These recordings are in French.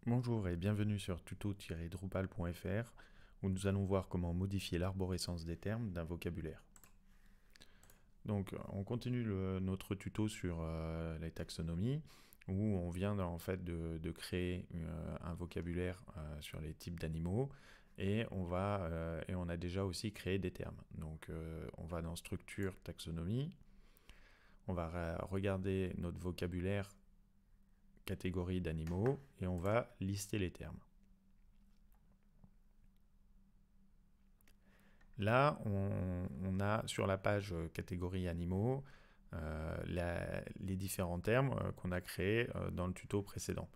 Bonjour et bienvenue sur tuto-drupal.fr où nous allons voir comment modifier l'arborescence des termes d'un vocabulaire. Donc on continue notre tuto sur les taxonomies où on vient en fait de créer un vocabulaire sur les types d'animaux et on a déjà aussi créé des termes. Donc on va dans structure taxonomie, on va regarder notre vocabulaire catégorie d'animaux et on va lister les termes. Là, on a sur la page catégorie animaux les différents termes qu'on a créés dans le tuto précédent.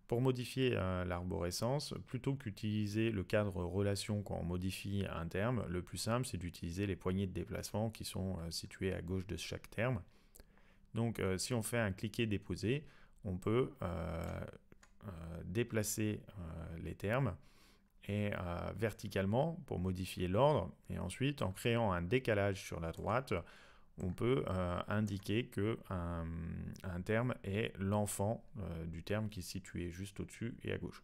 Pour modifier l'arborescence, plutôt qu'utiliser le cadre relation quand on modifie un terme, le plus simple c'est d'utiliser les poignées de déplacement qui sont situées à gauche de chaque terme. Donc si on fait un cliquer-déposer, on peut déplacer les termes et verticalement pour modifier l'ordre, et ensuite en créant un décalage sur la droite, on peut indiquer que un terme est l'enfant du terme qui est situé juste au-dessus et à gauche.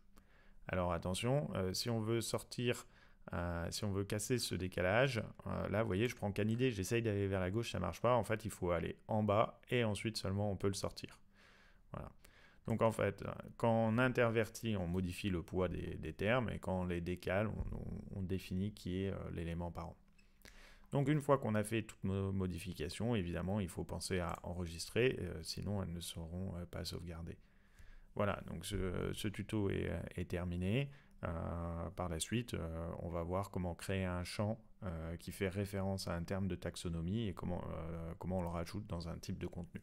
Alors attention, si on veut sortir, si on veut casser ce décalage, là vous voyez je prends canidé, j'essaye d'aller vers la gauche, ça marche pas, en fait il faut aller en bas et ensuite seulement on peut le sortir. Voilà. Donc en fait, quand on intervertit, on modifie le poids des termes, et quand on les décale, on définit qui est l'élément parent. Donc une fois qu'on a fait toutes nos modifications, évidemment, il faut penser à enregistrer, sinon elles ne seront pas sauvegardées. Voilà, donc ce tuto est terminé. Par la suite, on va voir comment créer un champ qui fait référence à un terme de taxonomie et comment on le rajoute dans un type de contenu.